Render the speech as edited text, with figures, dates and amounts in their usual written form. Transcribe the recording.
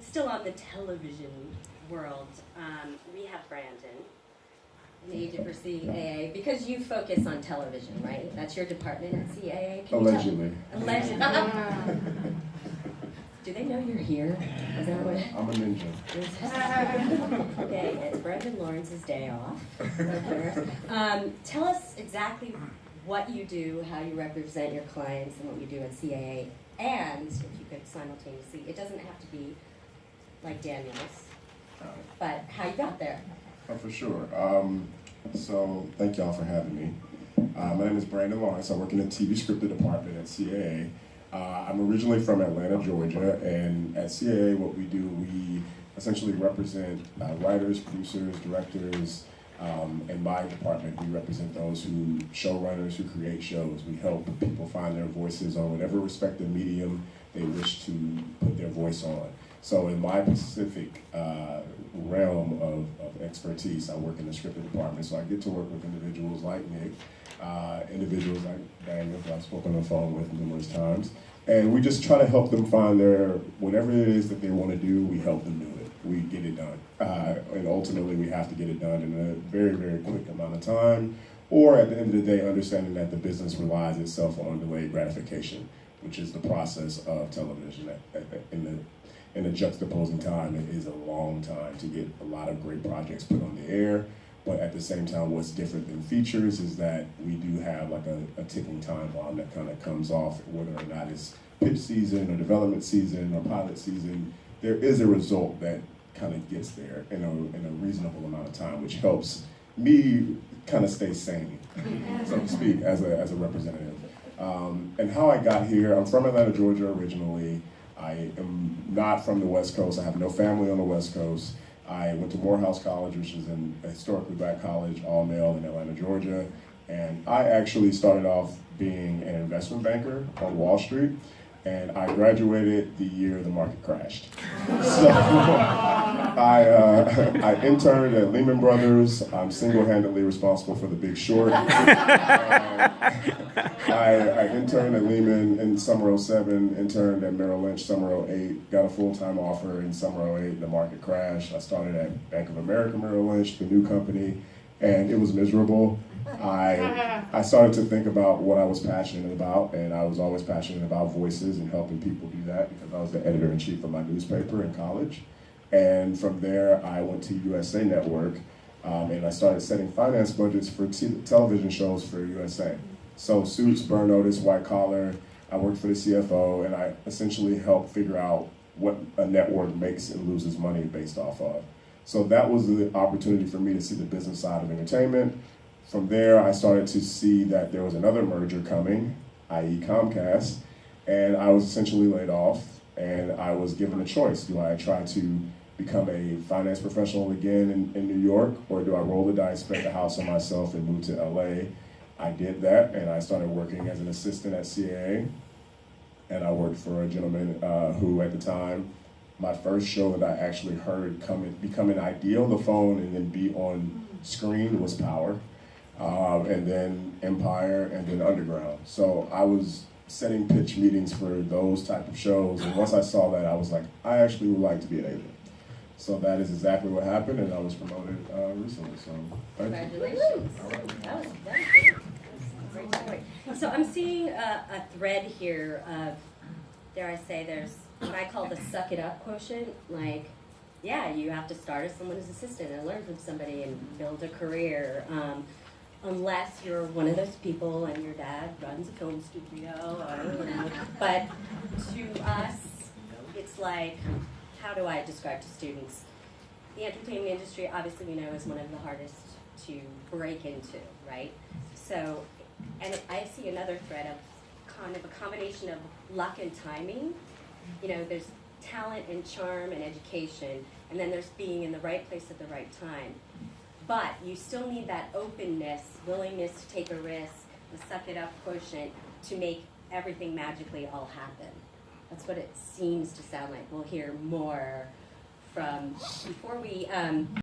still on the television world, we have Brandon, an agent for CAA, because you focus on television, right? That's your department at CAA? Allegedly. Allegedly. Do they know you're here? Is that what? I'm a ninja. Okay, it's Brandon Lawrence's day off. Tell us exactly what you do, how you represent your clients, and what you do at CAA. And if you could simultaneously, it doesn't have to be like Daniel's, but how you got there. Oh, for sure. So thank y'all for having me. My name is Brandon Lawrence. I work in the TV scripted department at CAA. I'm originally from Atlanta, Georgia, and at CAA what we do, we essentially represent writers, producers, directors. In my department, we represent those who showrunners who create shows. We help people find their voices on whatever respective medium they wish to put their voice on. So in my specific realm of expertise, I work in the scripted department, so I get to work with individuals like Nick, individuals like Daniel, who I've spoken on the phone with numerous times, and we just try to help them find their, whatever it is that they want to do, we help them do it. We get it done. And ultimately we have to get it done in a very, very quick amount of time, or at the end of the day, understanding that the business relies itself on delayed gratification, which is the process of television. In the juxtaposing time, it is a long time to get a lot of great projects put on the air, but at the same time, what's different than features is that we do have like a ticking time bomb that kind of comes off, whether or not it's pitch season or development season or pilot season. There is a result that kind of gets there in a reasonable amount of time, which helps me kind of stay sane, so to speak, as a representative. And how I got here, I'm from Atlanta, Georgia originally. I am not from the West Coast. I have no family on the West Coast. I went to Morehouse College, which is a historically black college, all male in Atlanta, Georgia. And I actually started off being an investment banker on Wall Street. And I graduated the year the market crashed. So I interned at Lehman Brothers. I'm single-handedly responsible for The Big Short. I interned at Lehman in summer '07, interned at Merrill Lynch summer '08, got a full-time offer in summer '08, the market crashed. I started at Bank of America Merrill Lynch, the new company, and it was miserable. I started to think about what I was passionate about, and I was always passionate about voices and helping people do that because I was the editor-in-chief of my newspaper in college. And from there, I went to USA Network, and I started setting finance budgets for television shows for USA. So Suits, Burn Notice, White Collar, I worked for the CFO, and I essentially helped figure out what a network makes and loses money based off of. So that was the opportunity for me to see the business side of entertainment. From there, I started to see that there was another merger coming, i.e. Comcast, and I was essentially laid off, and I was given a choice. Do I try to become a finance professional again in New York, or do I roll the dice, bet the house on myself, and move to LA? I did that, and I started working as an assistant at CAA, and I worked for a gentleman who, at the time, my first show that I actually heard become an idea on the phone and then be on screen was Power. And then Empire, and then Underground. So I was setting pitch meetings for those type of shows, and once I saw that, I was like, I actually would like to be an agent. So that is exactly what happened, and I was promoted recently. So Congratulations. That was good. That was a great story. So I'm seeing a thread here of, dare I say, there's what I call the suck it up quotient. Like, yeah, you have to start as someone's assistant and learn from somebody and build a career. Unless you're one of those people and your dad runs a film studio, but to us, it's like, how do I describe to students? The entertainment industry, obviously we know, is one of the hardest to break into, right? So, and I see another thread of kind of a combination of luck and timing. You know, there's talent and charm and education, and then there's being in the right place at the right time. But you still need that openness, willingness to take a risk, the suck it up quotient to make everything magically all happen. That's what it seems to sound like. We'll hear more from, before we